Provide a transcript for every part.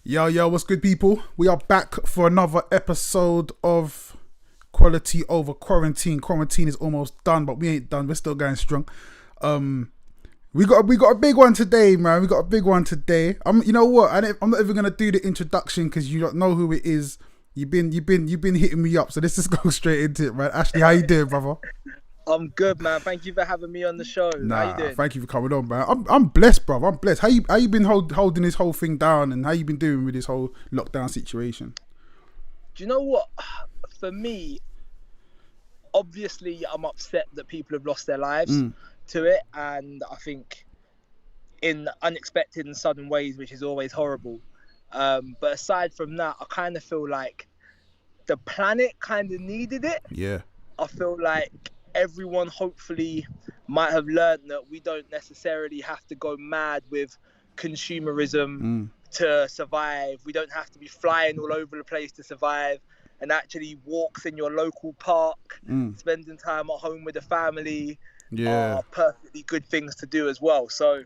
Yo, what's good, people? We are back for another episode of Quality Over Quarantine. Quarantine is almost done, but we ain't done. We're still going strong. We got a big one today, man. We got a big one today. You know what? I'm not even gonna do the introduction because you don't know who it is. You've been hitting me up, so let's just go straight into it, man. Ashley, how you doing, brother? I'm good, man. Thank you for having me on the show. How you doing? Thank you for coming on, man. I'm blessed, brother. I'm blessed. How you been holding this whole thing down, and how you been doing with this whole lockdown situation? Do you know what? For me, obviously, I'm upset that people have lost their lives to it, and I think in unexpected and sudden ways, which is always horrible. But aside from that, I kind of feel like the planet kind of needed it. Yeah. I feel like everyone hopefully might have learned that we don't necessarily have to go mad with consumerism to survive. We don't have to be flying all over the place to survive, and actually walks in your local park, spending time at home with the family are perfectly good things to do as well. So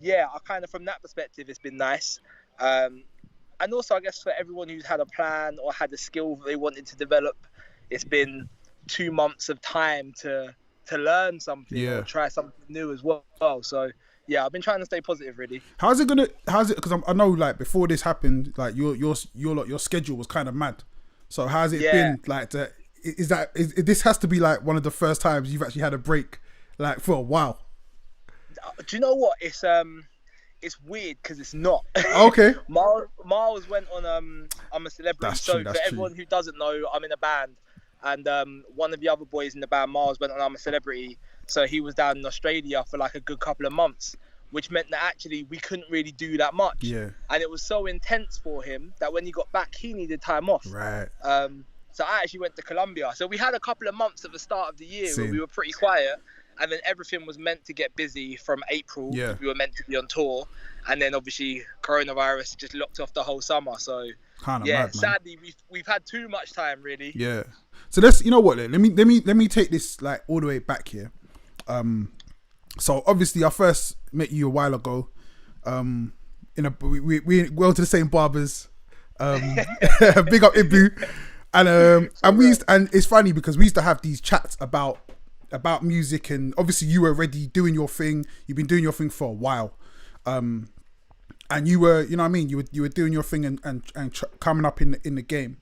yeah, I kind of, from that perspective, it's been nice. And also, I guess, for everyone who's had a plan or had a skill that they wanted to develop, it's been 2 months of time to learn something or try something new as well. So yeah, I've been trying to stay positive, really. How's it because I know, like, before this happened, like your schedule was kind of mad. So how's it been, like, this has to be like one of the first times you've actually had a break, like, for a while? Do you know what, it's weird because it's not. Okay. Miles went on I'm a Celebrity. That's so true, for everyone who doesn't know, I'm in a band. And one of the other boys in the band, Miles, went on I'm a Celebrity. So he was down in Australia for like a good couple of months, which meant that actually we couldn't really do that much. Yeah. And it was so intense for him that when he got back, he needed time off. Right. So I actually went to Colombia. So we had a couple of months at the start of the year where we were pretty quiet. And then everything was meant to get busy from April. Yeah. We were meant to be on tour. And then obviously coronavirus just locked off the whole summer. So Kind of yeah, mad, man. sadly we've had too much time, really. Yeah. So you know what? Let me take this like all the way back here. So obviously I first met you a while ago. We go to the same barbers. Big up Ibu. And it's funny because we used to have these chats about music, and obviously you were already doing your thing. You've been doing your thing for a while. And you were, you know what I mean? You were doing your thing and coming up in the game.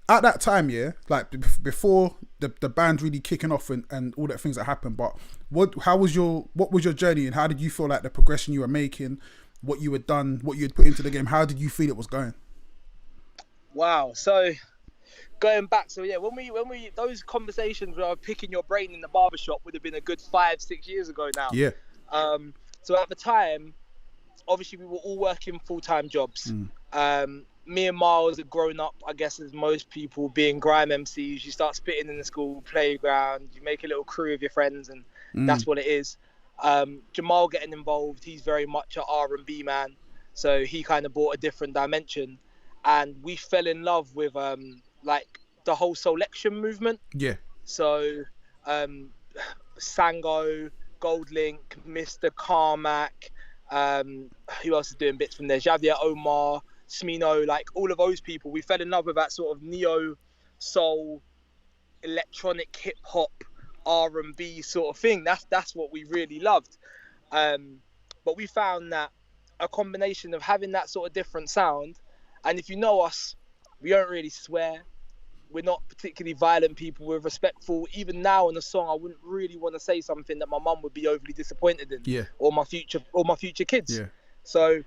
At that time, like before the band really kicking off and all that things that happened. But what was your journey, and how did you feel like the progression you were making, what you had done, what you had put into the game? How did you feel it was going? Wow. So going back, when we those conversations where I was picking your brain in the barbershop would have been a good 5-6 years ago now. Yeah. So at the time, obviously we were all working full-time jobs. Me and Miles had grown up, I guess, as most people, being grime MCs. You start spitting in the school playground, you make a little crew of your friends, and that's what it is. Jamal getting involved, he's very much an R&B man, so he kind of brought a different dimension, and we fell in love with like the whole selection movement. Yeah. So Sango, Goldlink, Mr. Carmack, who else is doing bits from there? Javier Omar, Smino, like all of those people. We fell in love with that sort of neo soul, electronic hip hop, R&B sort of thing. That's what we really loved. But we found that a combination of having that sort of different sound, and if you know us, we don't really swear. We're not particularly violent people. We're respectful. Even now in a song, I wouldn't really want to say something that my mum would be overly disappointed in. Yeah. Or my future kids. Yeah. So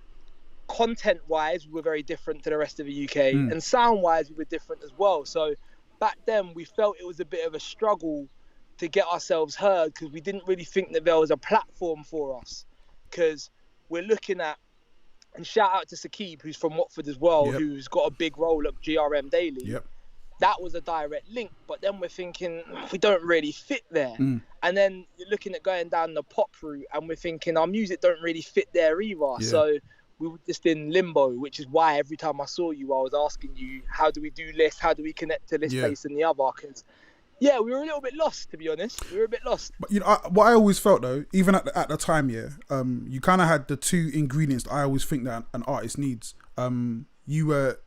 content-wise, we were very different to the rest of the UK, and sound-wise, we were different as well. So back then, we felt it was a bit of a struggle to get ourselves heard because we didn't really think that there was a platform for us. Because we're looking at, and shout out to Sakib, who's from Watford as well, who's got a big role at GRM Daily. Yep. That was a direct link, but then we're thinking we don't really fit there. And then you're looking at going down the pop route, and we're thinking our music don't really fit there either. So we were just in limbo, which is why every time I saw you, I was asking you, how do we do this? How do we connect to this place and the other? Because yeah, we were a little bit lost, to be honest. We were a bit lost. But you know, what I always felt though, even at the time, you kind of had the two ingredients that I always think that an artist needs. you were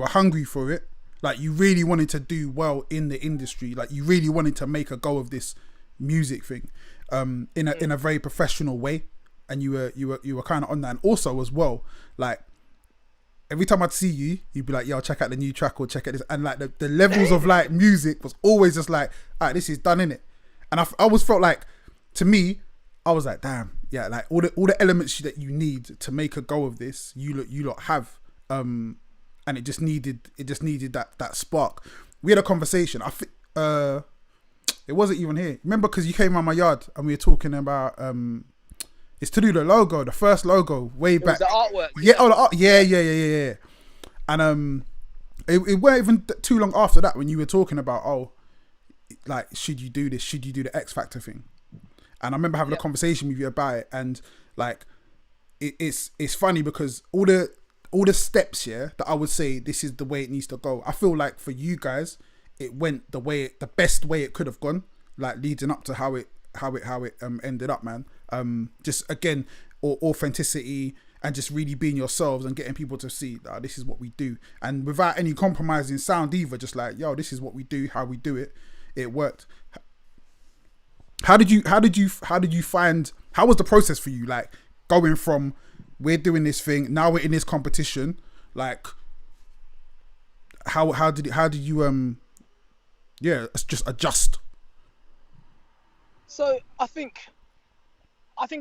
hungry for it. Like you really wanted to do well in the industry. Like you really wanted to make a go of this music thing, in a very professional way. And you were kind of on that. And also as well, like every time I'd see you, you'd be like, yo, check out the new track or check out this. And like the levels of like music was always just like, all right, this is done, innit? And I always felt like, to me, I was like, damn, yeah, like all the elements that you need to make a go of this, you lot have. And it just needed that spark. We had a conversation. I think it wasn't even here. Remember, because you came around my yard and we were talking about it's to do the logo, the first logo way back. It was the artwork. Yeah, oh, the art. Yeah. And it weren't even too long after that when you were talking about, like, should you do this? Should you do the X Factor thing? And I remember having a conversation with you about it, and like, it's funny because all the steps here that I would say this is the way it needs to go. I feel like for you guys, it went the best way it could have gone, like leading up to how it ended up, man. Just again, authenticity and just really being yourselves and getting people to see that this is what we do, and without any compromising sound either. Just like, yo, this is what we do, how we do it. It worked. How did you find? How was the process for you? Like going from we're doing this thing, now we're in this competition. Like how did you just adjust? So I think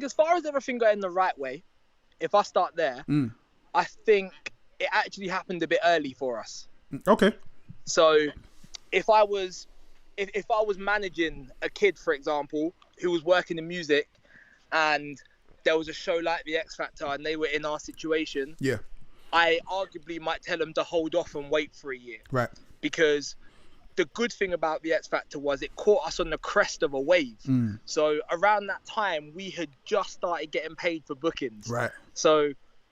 as far as everything going the right way, if I start there, I think it actually happened a bit early for us. Okay. So if I was managing a kid, for example, who was working in music, and there was a show like the X Factor and they were in our situation, I arguably might tell them to hold off and wait for a year. Right. Because the good thing about the X Factor was it caught us on the crest of a wave. So around that time, we had just started getting paid for bookings. Right. So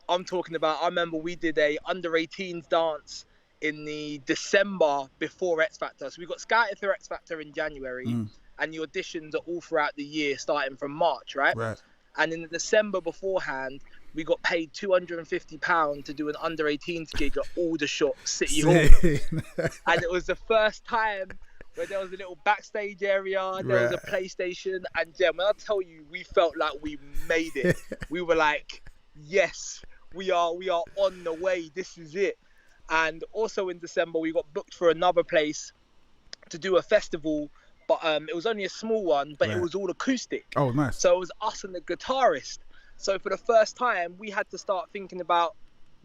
I'm talking about, I remember we did a under 18s dance in the December before X Factor. So we got scouted for X Factor in January, and the auditions are all throughout the year, starting from March, right? Right. And in the December beforehand, we got paid £250 to do an under 18s gig at Aldershot City Hall. And it was the first time where there was a little backstage area, there was a PlayStation, and when I tell you, we felt like we made it. We were like, yes, we are on the way, this is it. And also in December, we got booked for another place to do a festival, but it was only a small one, but it was all acoustic. Oh, nice. So it was us and the guitarist. So for the first time, we had to start thinking about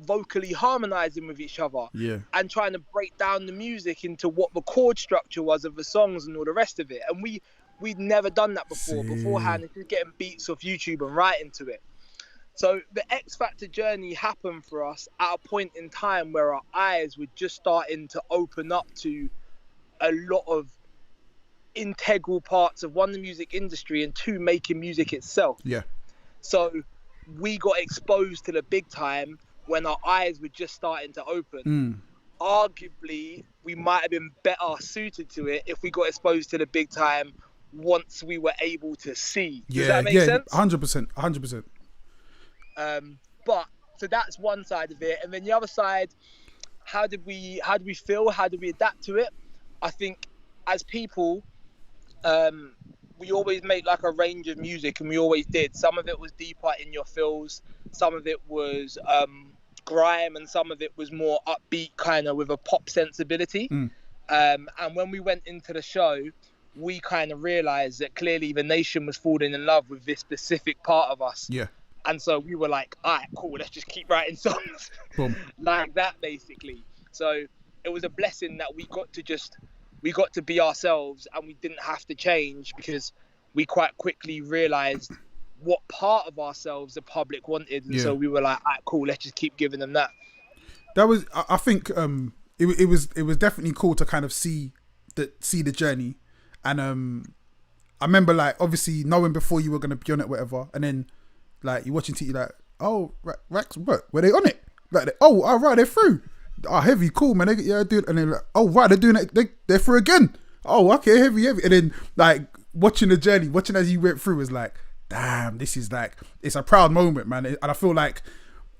vocally harmonizing with each other, and trying to break down the music into what the chord structure was of the songs and all the rest of it. And we'd never done that before. Beforehand, it's just getting beats off YouTube and writing to it. So the X Factor journey happened for us at a point in time where our eyes were just starting to open up to a lot of integral parts of, one, the music industry, and two, making music itself. Yeah. So we got exposed to the big time when our eyes were just starting to open. Arguably, we might have been better suited to it if we got exposed to the big time once we were able to see. Does that make sense? 100%. But so that's one side of it, and then the other side, how did we feel? How did we adapt to it? I think as people, we always made like a range of music, and we always did. Some of it was deeper in your feels, some of it was grime, and some of it was more upbeat, kind of with a pop sensibility. And when we went into the show, we kind of realized that clearly the nation was falling in love with this specific part of us. Yeah. And so we were like, all right, cool, let's just keep writing songs. Like that, basically. So it was a blessing that we got to be ourselves, and we didn't have to change, because we quite quickly realized what part of ourselves the public wanted. And so we were like, all right, cool, let's just keep giving them that. That was, I think, it was definitely cool to kind of see the journey. And I remember, like, obviously knowing before you were going to be on it, whatever, and then like you're watching TV, like, oh, Rax, what? Were they on it? Like, oh, all right, they're through. Oh, heavy, cool, man. Dude. And then like, oh, right, they're doing it. They're through again. Oh, okay, heavy. And then like watching the journey, watching as you went through, was like, damn, this is like, it's a proud moment, man. And I feel like,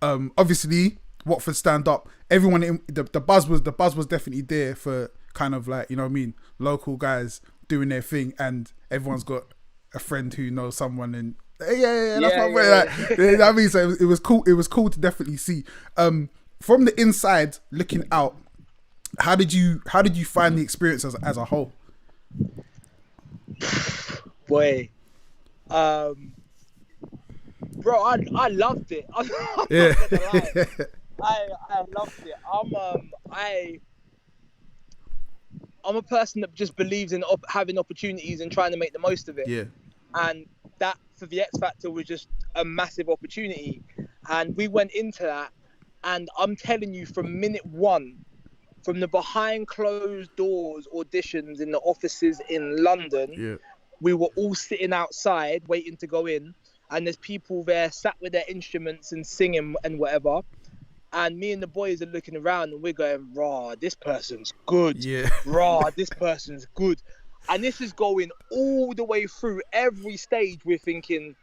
obviously, Watford stand up. Everyone in the buzz was definitely there for kind of like, you know what I mean, local guys doing their thing, and everyone's got a friend who knows someone, and yeah, that's my friend. Like, you know what I mean? So it was cool. It was cool to definitely see. From the inside looking out, how did you find the experience as a whole? Boy, bro, I loved it. I'm not gonna lie. I loved it. I'm a person that just believes in having opportunities and trying to make the most of it. Yeah. And that for the X Factor was just a massive opportunity. And we went into that, and I'm telling you, from minute one, from the behind closed doors auditions in the offices in London, we were all sitting outside waiting to go in, and there's people there sat with their instruments and singing and whatever. And me and the boys are looking around, and we're going, "Raw, this person's good. Yeah. Raw, this person's good." And this is going all the way through every stage. We're thinking,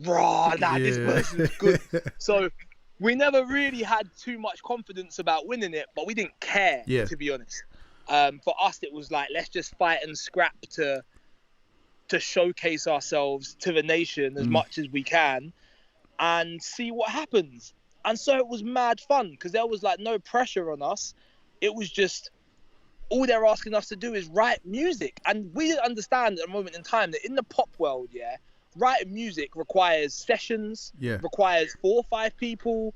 "Raw, this person's good." So we never really had too much confidence about winning it, but we didn't care, to be honest. For us, it was like, let's just fight and scrap to showcase ourselves to the nation as much as we can, and see what happens. And so it was mad fun, because there was like no pressure on us. It was just, all they're asking us to do is write music. And we didn't understand at a moment in time that in the pop world, writing music requires sessions, requires 4 or 5 people,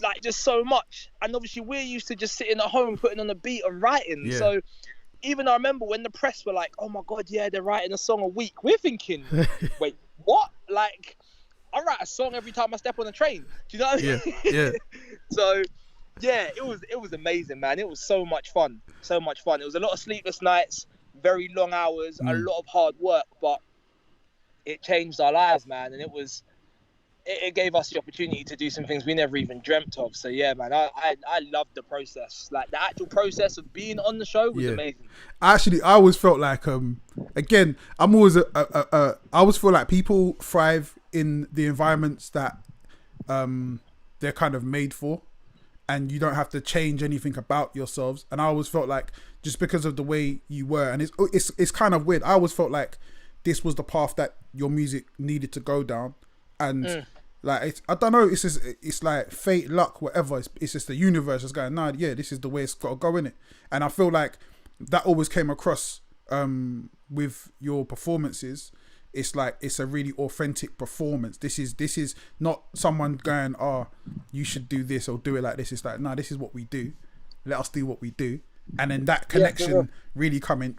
like just so much. And obviously we're used to just sitting at home, putting on a beat and writing. So even I remember when the press were like, "Oh my God, they're writing a song a week." We're thinking, wait, what? Like, I write a song every time I step on a train. Do you know what I mean? Yeah. So, it was amazing, man. It was so much fun. So much fun. It was a lot of sleepless nights, very long hours, a lot of hard work, but it changed our lives, man. And it gave us the opportunity to do some things we never even dreamt of. So yeah, man, I loved the process. Like, the actual process of being on the show was amazing. Actually, I always felt like, again, I'm always I always feel like people thrive in the environments that they're kind of made for, and you don't have to change anything about yourselves. And I always felt like, just because of the way you were, and it's kind of weird, I always felt like this was the path that your music needed to go down. And like, I don't know, it's like fate, luck, whatever. It's just the universe is going, nah, this is the way it's got to go, in it. And I feel like that always came across with your performances. It's like, it's a really authentic performance. This is not someone going, "Oh, you should do this or do it like this." It's like, nah, this is what we do. Let us do what we do. And then that connection really coming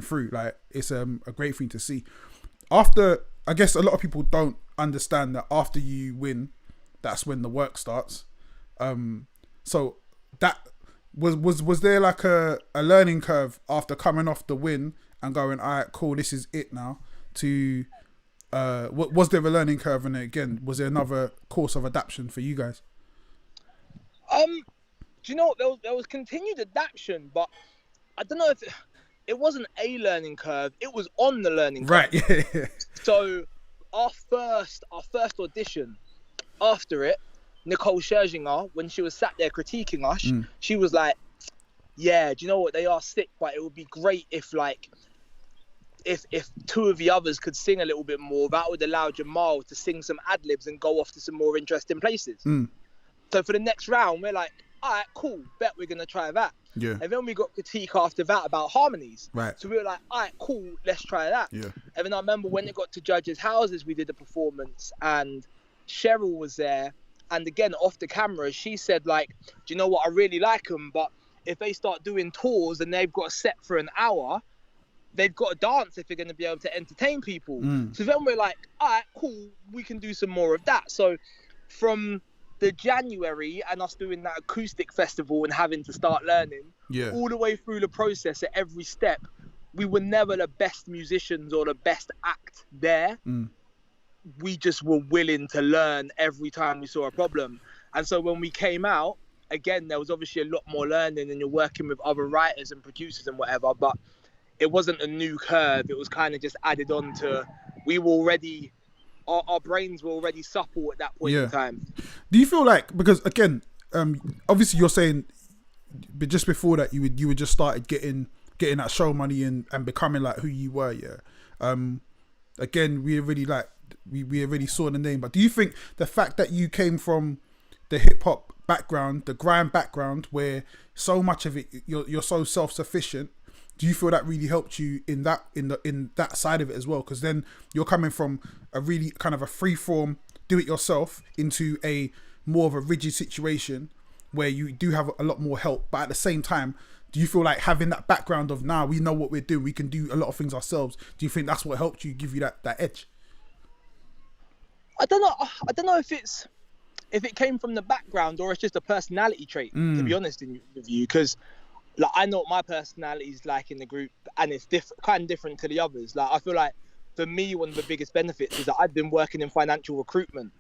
through. Like, it's a great thing to see. After, I guess a lot of people don't understand that after you win, that's when the work starts. So that was there like a learning curve after coming off the win and going, "All right, cool, this is it now," to was there a learning curve? And again, was there another course of adaptation for you guys? Do you know what? There was continued adaptation, but I don't know if it wasn't a learning curve. It was on the learning curve. Right. So our first audition, after it, Nicole Scherzinger, when she was sat there critiquing us, she was like, "Yeah, do you know what? They are sick, but it would be great if if 2 of the others could sing a little bit more. That would allow Jamal to sing some ad-libs and go off to some more interesting places." So for the next round, we're like, "All right, cool, bet we're going to try that." Yeah. And then we got critique after that about harmonies. Right. So we were like, "All right, cool, let's try that." Yeah. And then I remember when it got to judges' houses, we did a performance, and Cheryl was there. And again, off the camera, she said, like, "Do you know what? I really like them, but if they start doing tours and they've got a set for an hour, they've got to dance if they're going to be able to entertain people." So then we're like, "All right, cool, we can do some more of that." So from the January and us doing that acoustic festival and having to start learning, all the way through the process at every step, we were never the best musicians or the best act there. We just were willing to learn every time we saw a problem. And so when we came out, again, there was obviously a lot more learning, and you're working with other writers and producers and whatever, but it wasn't a new curve. It was kind of just added on to, we were already our brains were already supple at that point in time. Do you feel like, because again, obviously you're saying, but just before that, you would just started getting that show money and becoming like who you were, again, we already saw the name, but do you think the fact that you came from the hip hop background, the grime background, where so much of it you're so self-sufficient, do you feel that really helped you in that side of it as well? Because then you're coming from a really kind of a free form do it yourself into a more of a rigid situation where you do have a lot more help, but at the same time, do you feel like having that background of now we know what we're doing, we can do a lot of things ourselves? Do you think that's what helped you, give you that edge? I don't know if it came from the background or it's just a personality trait, to be honest with you, because like I know what my personality is like in the group, and it's kind of different to the others. Like I feel like for me, one of the biggest benefits is that I've been working in financial recruitment,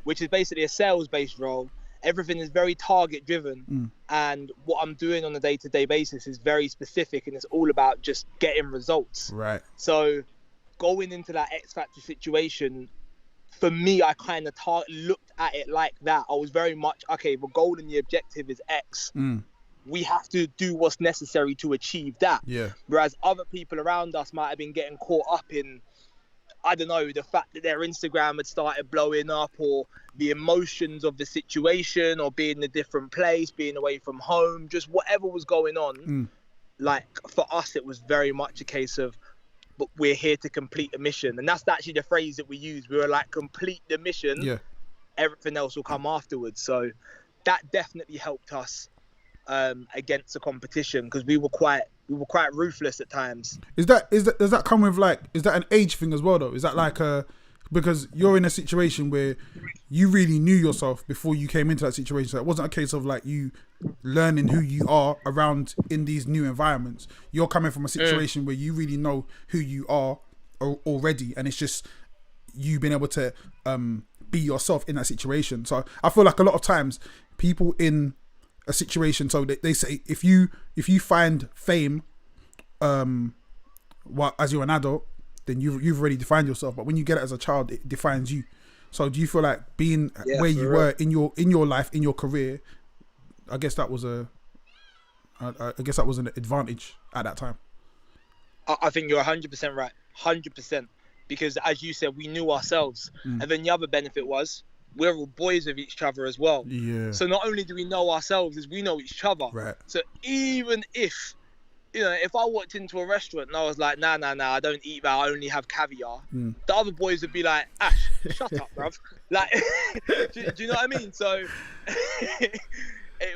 which is basically a sales-based role. Everything is very target driven, and what I'm doing on a day-to-day basis is very specific, and it's all about just getting results. Right. So going into that X Factor situation, for me, I kind of looked at it like that. I was very much, okay, the goal and the objective is X. We have to do what's necessary to achieve that. Yeah. Whereas other people around us might have been getting caught up in, I don't know, the fact that their Instagram had started blowing up, or the emotions of the situation, or being in a different place, being away from home, just whatever was going on. Like for us, it was very much a case of, but we're here to complete a mission. And that's actually the phrase that we use. We were like, complete the mission. Yeah. Everything else will come afterwards. So that definitely helped us against the competition, because we were quite ruthless at times. Does that come with like, is that an age thing as well though? Is that like because you're in a situation where you really knew yourself before you came into that situation, so it wasn't a case of like you learning who you are around in these new environments. You're coming from a situation where you really know who you are already, and it's just you being able to be yourself in that situation. So I feel like a lot of times people in a situation, so they say if you find fame as you're an adult, then you've already defined yourself, but when you get it as a child, it defines you. So do you feel like being where you were in your life, in your career, I guess that was an advantage at that time? I think you're 100% right, 100%, because as you said, we knew ourselves, and then the other benefit was we're all boys with each other as well. Yeah. So not only do we know ourselves, is we know each other. Right. So even if I walked into a restaurant and I was like, nah, I don't eat that, I only have caviar, the other boys would be like, Ash, shut up, bruv. Like, do you know what I mean? So it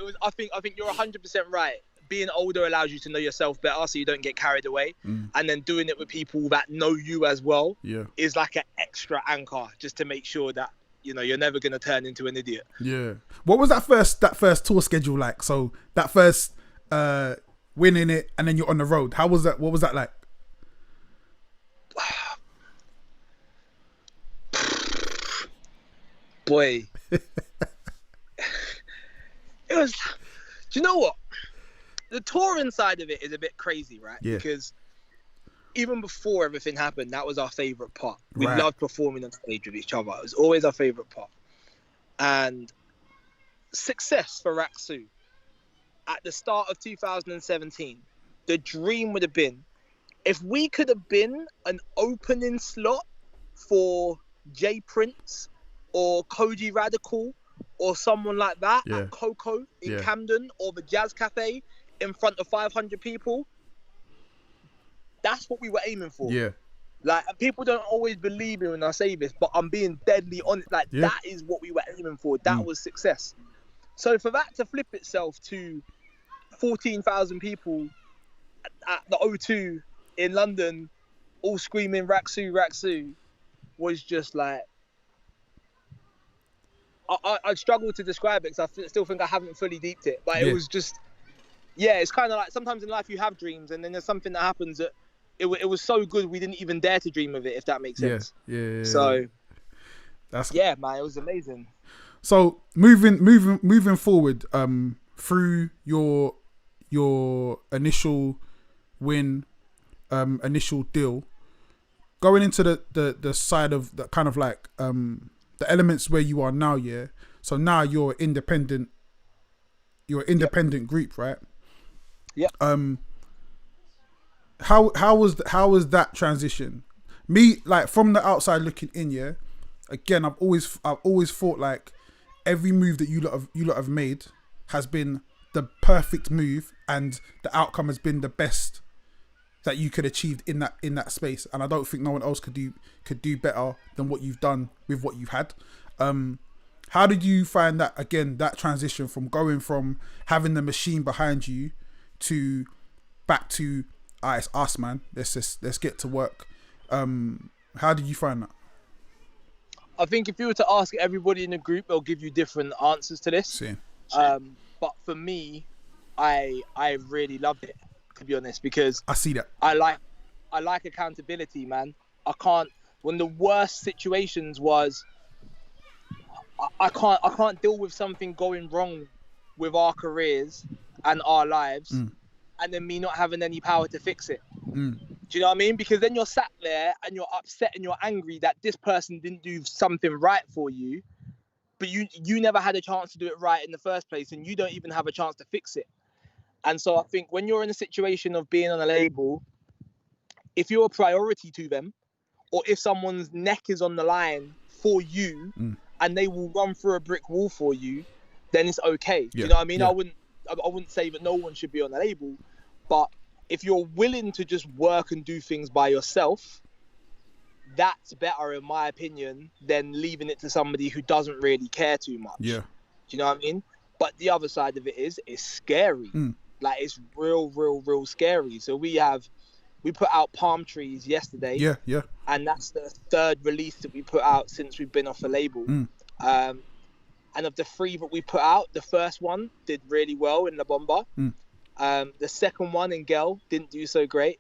was. I think you're 100% right. Being older allows you to know yourself better, so you don't get carried away. And then doing it with people that know you as well is like an extra anchor, just to make sure that you're never going to turn into an idiot. Yeah. What was that first tour schedule like? So that first winning it, and then you're on the road. How was that? What was that like? Boy. It was, do you know what? The touring side of it is a bit crazy, right? Yeah. Because even before everything happened, that was our favourite part. We loved performing on stage with each other. It was always our favourite part. And success for Rak-Su. At the start of 2017, the dream would have been, if we could have been an opening slot for Jay Prince or Koji Radical or someone like that at Coco in Camden, or the Jazz Cafe in front of 500 people, that's what we were aiming for. Yeah. Like, people don't always believe me when I say this, but I'm being deadly honest. Like, that is what we were aiming for. That was success. So for that to flip itself to 14,000 people at the O2 in London, all screaming Rak-Su, Rak-Su, was just like, I struggle to describe it, because I still think I haven't fully deeped it. But it was just, it's kind of like sometimes in life you have dreams, and then there's something that happens that it was so good we didn't even dare to dream of it, if that makes sense. Yeah. So that's man, it was amazing. So moving forward, through your initial win, initial deal, going into the side of the kind of like the elements where you are now, yeah. So now you're independent. You're an independent group, right? Yeah. How was that transition? Me, like from the outside looking in, yeah. Again, I've always thought like every move that you lot have made has been the perfect move, and the outcome has been the best that you could achieve in that space. And I don't think no one else could do better than what you've done with what you've had. How did you find that, again, that transition from going from having the machine behind you to back to, it's us, man. Let's get to work. How did you find that? I think if you were to ask everybody in the group, they'll give you different answers to this. See. But for me, I really loved it, to be honest, because I see that. I like accountability, man. I can't. When the worst situations was, I can't deal with something going wrong with our careers and our lives, and then me not having any power to fix it. Do you know what I mean? Because then you're sat there and you're upset and you're angry that this person didn't do something right for you, but you never had a chance to do it right in the first place, and you don't even have a chance to fix it. And so I think when you're in a situation of being on a label, if you're a priority to them, or if someone's neck is on the line for you, and they will run through a brick wall for you, then it's okay. Do you know what I mean? Yeah. I wouldn't say that no one should be on a label, but if you're willing to just work and do things by yourself, that's better, in my opinion, than leaving it to somebody who doesn't really care too much. Yeah. Do you know what I mean? But the other side of it is, it's scary. Like, it's real scary. So we put out Palm Trees yesterday. Yeah. And that's the third release that we put out since we've been off a label. And of the 3 that we put out, the first one did really well in La Bomba. The second one in Girl didn't do so great.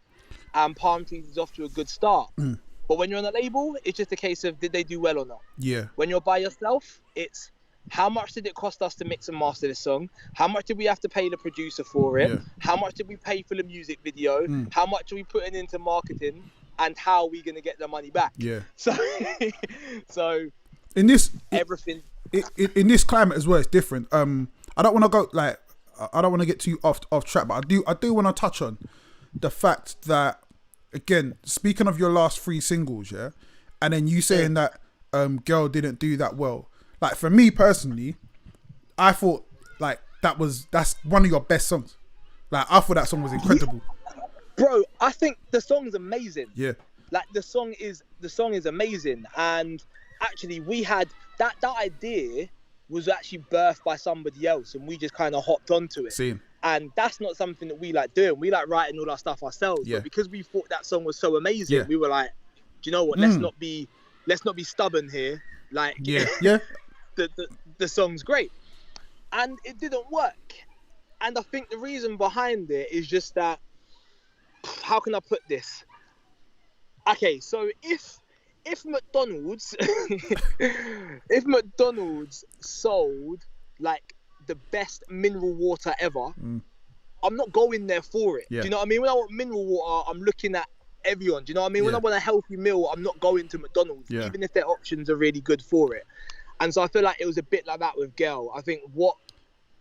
And Palm Trees is off to a good start. But when you're on a label, it's just a case of, did they do well or not? Yeah. When you're by yourself, it's, how much did it cost us to mix and master this song? How much did we have to pay the producer for it? Yeah. How much did we pay for the music video? How much are we putting into marketing? And how are we going to get the money back? Yeah. So in this everything in this climate as well, it's different. I don't want to go like, I don't want to get too off track, but I do want to touch on the fact that, again, speaking of your last 3 singles, yeah, and then you saying that Girl didn't do that well. Like, for me personally, I thought like that's one of your best songs. Like, I thought that song was incredible. Bro, I think the song's amazing. Yeah. Like, the song is amazing. And actually, we had that idea was actually birthed by somebody else, and we just kind of hopped onto it. Same. And that's not something that we like doing. We like writing all our stuff ourselves. Yeah. But because we thought that song was so amazing, we were like, do you know what? Let's not be stubborn here. Like, the song's great. And it didn't work. And I think the reason behind it is just that, how can I put this? Okay, so if McDonald's if McDonald's sold like the best mineral water ever, I'm not going there for it. Yeah. Do you know what I mean? When I want mineral water, I'm looking at everyone. Do you know what I mean? When I want a healthy meal, I'm not going to McDonald's, even if their options are really good for it. And so I feel like it was a bit like that with Girl. I think what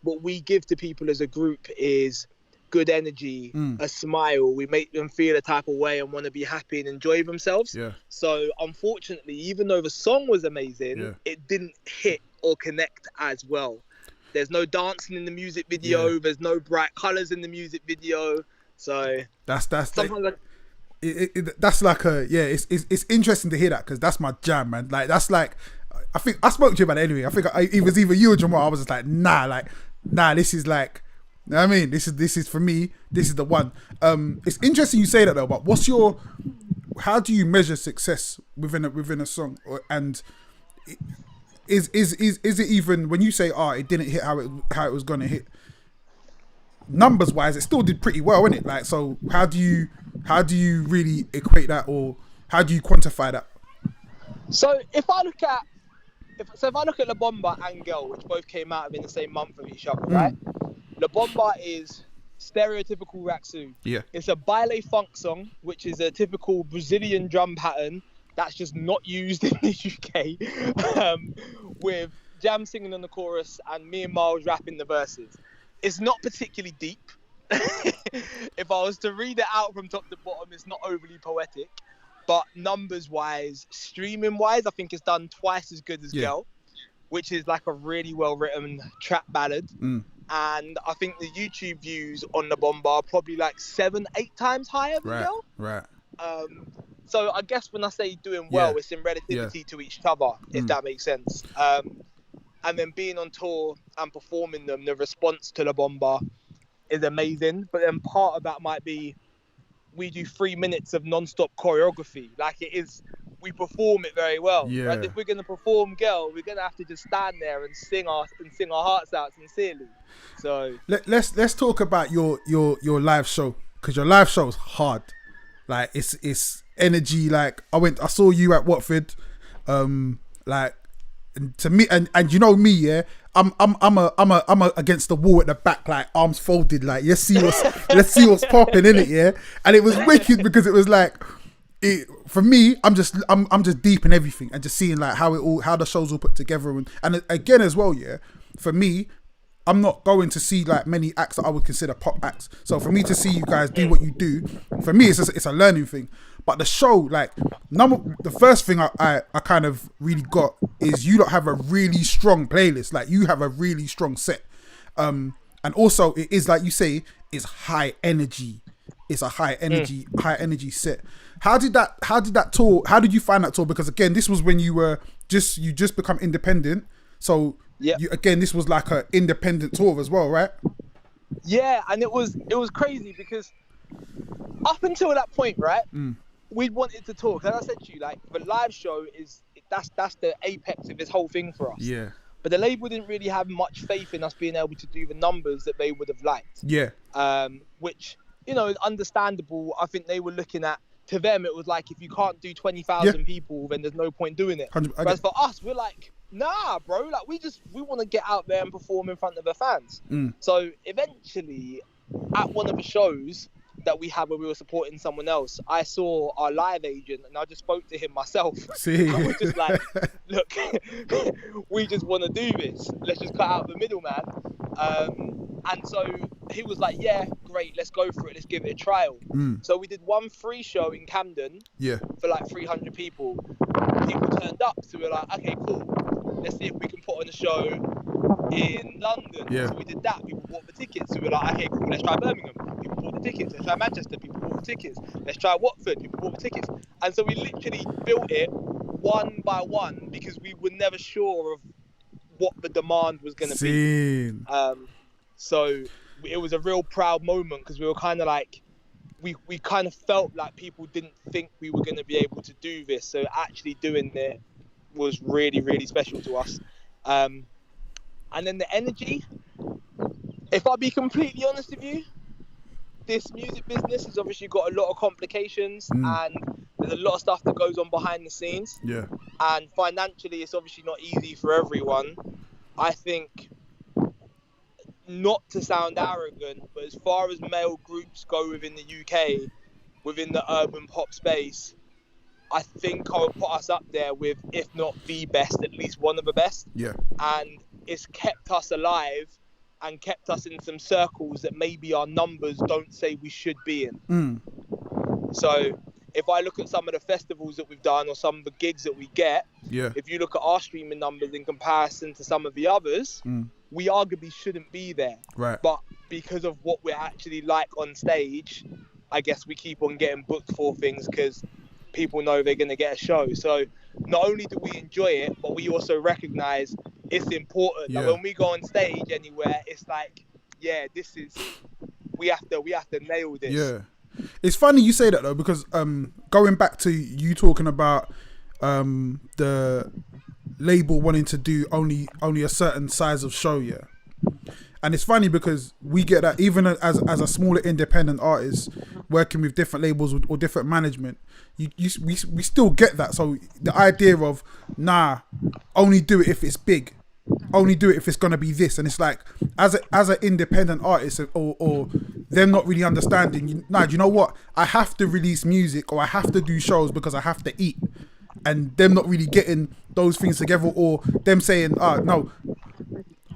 we give to people as a group is good energy, a smile. We make them feel a type of way and want to be happy and enjoy themselves. Yeah. So unfortunately, even though the song was amazing, it didn't hit or connect as well. There's no dancing in the music video. Yeah. There's no bright colors in the music video. So that's like a It's interesting to hear that, because that's my jam, man. Like, that's like, I think I spoke to you about it anyway. I think it was either you or Jamal. I was just like, nah, this is like, you know what I mean? This is for me. This is the one. It's interesting you say that though. But how do you measure success within a song? And is it even when you say, it didn't hit how it was gonna hit? Numbers wise, it still did pretty well, innit? Like, so how do you really equate that, or how do you quantify that? So if I look at La Bomba and Girl, which both came out within the same month of each other, right? La Bomba is stereotypical Rak-Su. Yeah. It's a baile funk song, which is a typical Brazilian drum pattern that's just not used in the UK, with Jam singing on the chorus and me and Miles rapping the verses. It's not particularly deep. If I was to read it out from top to bottom, it's not overly poetic, but numbers-wise, streaming-wise, I think it's done twice as good as Girl, which is like a really well-written trap ballad. And I think the YouTube views on the Bomba are probably like 7-8 times higher than Girl. Right. So I guess when I say doing well, it's in relativity to each other, if that makes sense. And then being on tour and performing them, the response to La Bomba is amazing. But then part of that might be we do 3 minutes of non-stop choreography. Like it is, we perform it very well. Yeah. Right? If we're going to perform Girl, we're going to have to just stand there and sing our hearts out sincerely. So let's talk about your live show, because your live show is hard. Like it's energy. Like I saw you at Watford. Like, and to me, and you know me, yeah. I'm a against the wall at the back, like arms folded, like let's see what's popping in it, yeah. And it was wicked because it was like, for me, I'm just deep in everything and just seeing like how the shows all put together, and again as well, yeah. For me, I'm not going to see like many acts that I would consider pop acts. So for me to see you guys do what you do, for me it's a learning thing. But the show, like, the first thing I kind of really got is you don't have a really strong playlist. Like, you have a really strong set. And also, it is, like you say, it's high energy. It's a high energy set. How did that tour, how did you find that tour? Because again, this was when you just become independent. So, this was like an independent tour as well, right? Yeah, and it was crazy because up until that point, right? We wanted to talk, and I said to you, like, the live show that's the apex of this whole thing for us. Yeah. But the label didn't really have much faith in us being able to do the numbers that they would have liked. Yeah. Which, you know, is understandable. I think they were looking at, to them, it was like, if you can't do 20,000 people, then there's no point doing it. Whereas for us, we're like, nah, bro, like we want to get out there and perform in front of the fans. So eventually, at one of the shows that we had where we were supporting someone else, I saw our live agent and I just spoke to him myself. I was just like, look, we just want to do this. Let's just cut out the middleman. And so he was like, yeah, great, let's go for it. Let's give it a trial. So we did one free show in Camden for like 300 people. People turned up, so we were like, okay, cool. Let's see if we can put on a show in London. So we did that. People bought the tickets. So we were like, okay, cool, let's try Birmingham. People bought the tickets. Let's try Manchester. People bought the tickets. Let's try Watford. People bought the tickets. And so we literally built it one by one because we were never sure of what the demand was going to be. So it was a real proud moment because we were kind of like, we kind of felt like people didn't think we were going to be able to do this. So actually doing it was really, really special to us. And then the energy, if I be completely honest with you, this music business has obviously got a lot of complications and there's a lot of stuff that goes on behind the scenes. Yeah. And financially, it's obviously not easy for everyone. I think, not to sound arrogant, but as far as male groups go within the UK, within the urban pop space, I think I would put us up there with, if not the best, at least one of the best. Yeah. And it's kept us alive and kept us in some circles that maybe our numbers don't say we should be in. So if I look at some of the festivals that we've done or some of the gigs that we get, if you look at our streaming numbers in comparison to some of the others, we arguably shouldn't be there. Right. But because of what we're actually like on stage, I guess we keep on getting booked for things because people know they're going to get a show. So not only do we enjoy it, but we also recognize it's important. Like when we go on stage anywhere, it's like, we have to nail this. Yeah. It's funny you say that though, because going back to you talking about the label wanting to do only a certain size of show, and it's funny because we get that even as a smaller independent artist working with different labels or different management, we still get that. So the idea of only do it if it's big, only do it if it's gonna be this. And it's like, as an independent artist, or them not really understanding. Nah, do you know what? I have to release music, or I have to do shows because I have to eat, and them not really getting those things together, or them saying, no,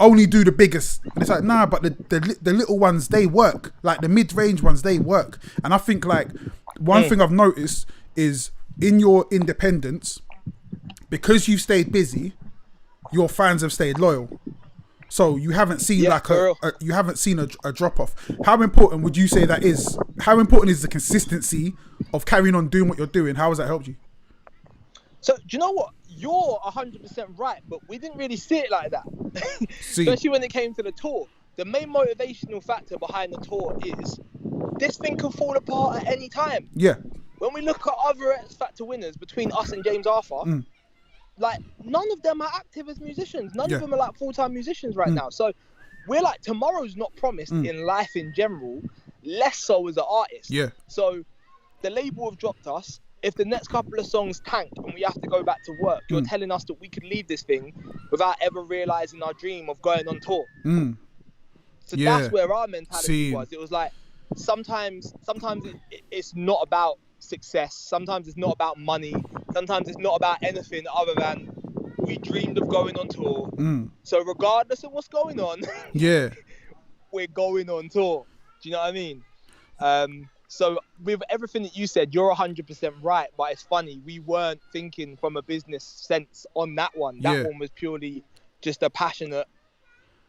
only do the biggest. And it's like, nah, but the little ones, they work. Like the mid-range ones, they work. And I think like one thing I've noticed is in your independence, because you've stayed busy, your fans have stayed loyal. So you haven't seen you haven't seen a drop off. How important would you say that is? How important is the consistency of carrying on doing what you're doing? How has that helped you? So do you know what? You're 100% right, but we didn't really see it like that. Especially when it came to the tour. The main motivational factor behind the tour is this thing can fall apart at any time. Yeah. When we look at other X Factor winners between us and James Arthur, like none of them are active as musicians. None of them are like full-time musicians right now. So we're like, tomorrow's not promised in life in general, less so as an artist. Yeah. So the label have dropped us. If the next couple of songs tank and we have to go back to work, you're telling us that we could leave this thing without ever realizing our dream of going on tour. So that's where our mentality was. It was like, sometimes it's not about success. Sometimes it's not about money. Sometimes it's not about anything other than we dreamed of going on tour. So regardless of what's going on, we're going on tour. Do you know what I mean? So with everything that you said, you're 100% right. But it's funny, we weren't thinking from a business sense on that one. That one was purely just a passionate,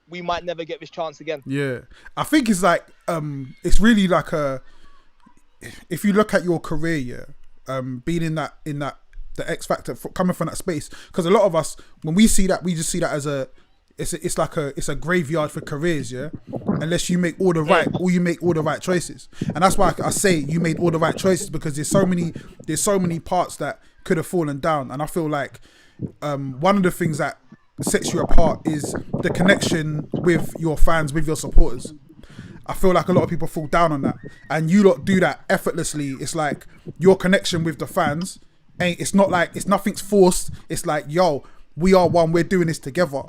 we might never get this chance again. Yeah. I think it's like, it's really like if you look at your career, being in that, the X Factor, coming from that space, because a lot of us, when we see that, we just see that as it's like a graveyard for careers, unless you make all the right choices. And that's why I say you made all the right choices, because there's so many parts that could have fallen down. And I feel like one of the things that sets you apart is the connection with your fans, with your supporters. I feel like a lot of people fall down on that, and you lot do that effortlessly. It's like your connection with the fans it's not like, it's nothing's forced. It's like, yo, we are one, we're doing this together.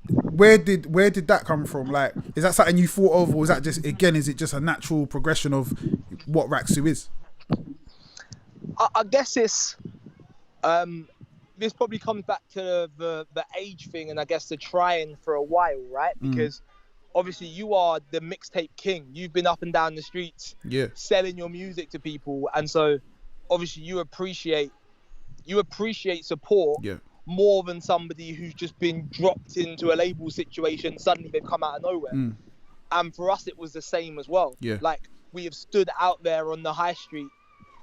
Where did that come from? Like, is that something you thought of, or is that just, again, is it just a natural progression of what Rak-Su is? I guess it's this probably comes back to the age thing, and I guess the trying for a while, right? Because obviously you are the mixtape king. You've been up and down the streets selling your music to people, and so obviously you appreciate support more than somebody who's just been dropped into a label situation. Suddenly they've come out of nowhere. And for us, it was the same as well. Like, we have stood out there on the high street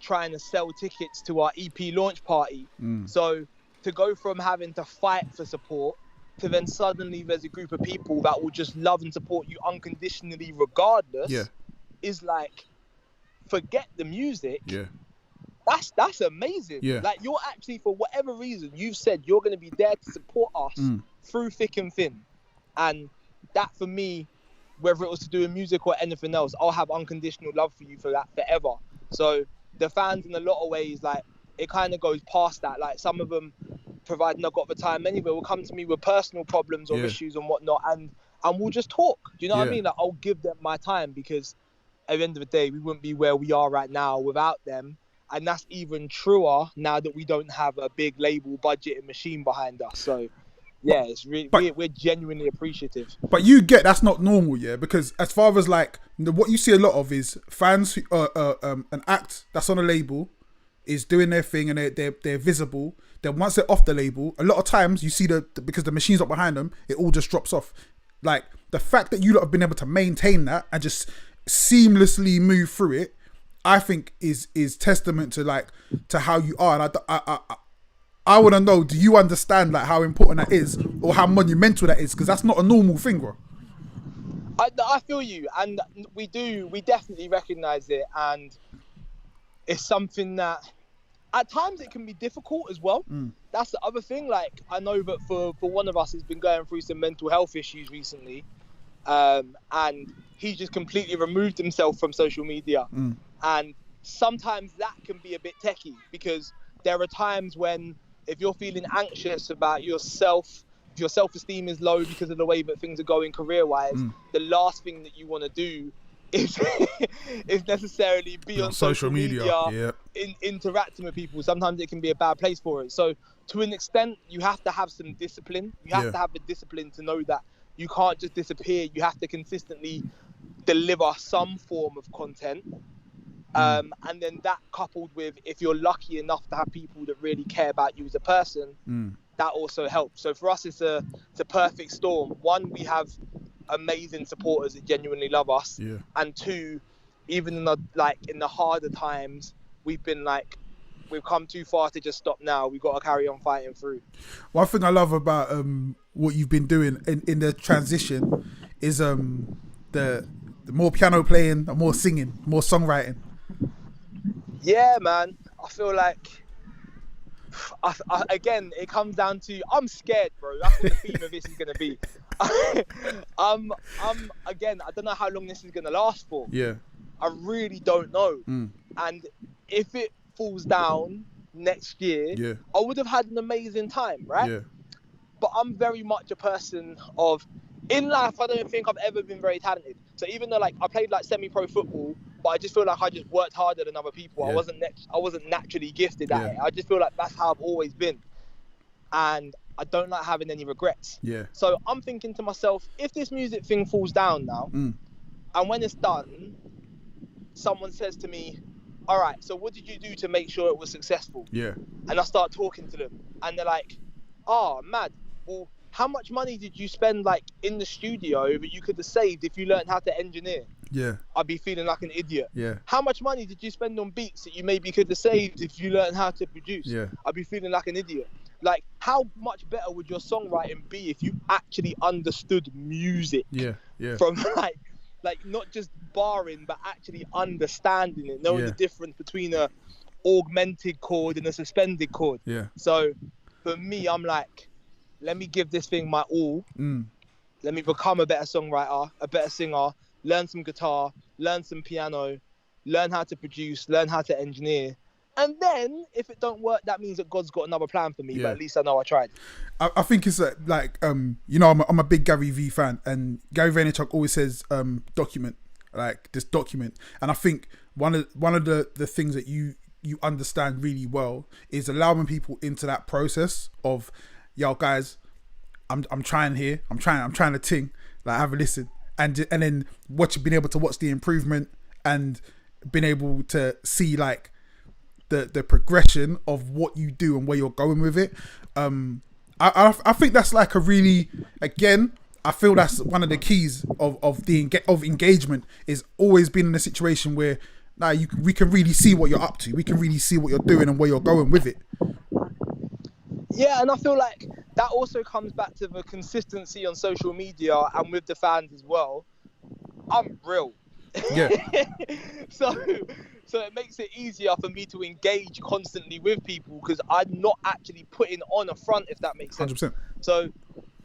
trying to sell tickets to our EP launch party. So to go from having to fight for support to then suddenly there's a group of people that will just love and support you unconditionally regardless is like, forget the music. That's amazing. Like, you're actually, for whatever reason, you've said you're going to be there to support us through thick and thin. And that, for me, whether it was to do with music or anything else, I'll have unconditional love for you for that forever. So the fans, in a lot of ways, like, it kind of goes past that. Like, some of them, providing I've got the time anyway, will come to me with personal problems or issues and whatnot, and we'll just talk. Do you know what I mean? Like, I'll give them my time, because at the end of the day, we wouldn't be where we are right now without them. And that's even truer now that we don't have a big label budget and machine behind us. So, yeah, it's really, we're genuinely appreciative. But you get, that's not normal, because as far as like, what you see a lot of is fans who, an act that's on a label is doing their thing and they're visible. Then once they're off the label, a lot of times you see because the machine's not behind them, it all just drops off. Like, the fact that you lot have been able to maintain that and just seamlessly move through it, I think is testament to how you are. And I want to know, do you understand like how important that is, or how monumental that is? Because that's not a normal thing, bro. I feel you, and we definitely recognise it, and it's something that at times it can be difficult as well. That's the other thing. Like, I know that for one of us has been going through some mental health issues recently, and he's just completely removed himself from social media. And sometimes that can be a bit techie, because there are times when, if you're feeling anxious about yourself your self-esteem is low because of the way that things are going career-wise, the last thing that you want to do is is necessarily be on social media interacting with people. Sometimes it can be a bad place for it. So to an extent, you have to have some discipline. You have to have the discipline to know that you can't just disappear. You have to consistently deliver some form of content. And then that coupled with, if you're lucky enough to have people that really care about you as a person, that also helps. So for us, it's a perfect storm. One, we have amazing supporters that genuinely love us, and two, even in the harder times, we've come too far to just stop now. We've got to carry on fighting through. One thing I love about what you've been doing in the transition is the more piano playing, the more singing, more songwriting. Yeah, man. I feel like again, it comes down to, I'm scared, bro. That's what the theme of this is gonna be. Again, I don't know how long this is gonna last for. Yeah. I really don't know. And if it falls down next year, I would have had an amazing time, right? Yeah. But I'm very much a person of, in life, I don't think I've ever been very talented. So even though I played semi-pro football, but I just feel like I just worked harder than other people. I wasn't naturally gifted at it. I just feel like that's how I've always been, and I don't like having any regrets. Yeah. So I'm thinking to myself, if this music thing falls down now, and when it's done, someone says to me, "All right, so what did you do to make sure it was successful?" Yeah. And I start talking to them, and they're like, "Oh, mad. Well, how much money did you spend in the studio that you could have saved if you learned how to engineer?" Yeah. I'd be feeling like an idiot. Yeah. How much money did you spend on beats that you maybe could have saved if you learned how to produce? Yeah. I'd be feeling like an idiot. How much better would your songwriting be if you actually understood music? Yeah. Yeah. From not just barring, but actually understanding it, knowing the difference between a augmented chord and a suspended chord. Yeah. So for me, I'm like, let me give this thing my all. Let me become a better songwriter, a better singer, learn some guitar, learn some piano, learn how to produce, learn how to engineer. And then if it don't work, that means that God's got another plan for me, but at least I know I tried. I think it's I'm a big Gary Vee fan, and Gary Vaynerchuk always says document, just document. And I think one of the things that you understand really well is allowing people into that process of, yo guys, I'm trying here, I'm trying to ting, have a listen, and then being able to watch the improvement and being able to see the progression of what you do and where you're going with it. I think that's a really, again, I feel that's one of the keys of engagement, is always being in a situation where we can really see what you're up to, we can really see what you're doing and where you're going with it. Yeah, and I feel like that also comes back to the consistency on social media and with the fans as well. I'm real. Yeah. So it makes it easier for me to engage constantly with people, because I'm not actually putting on a front, if that makes sense. 100%. So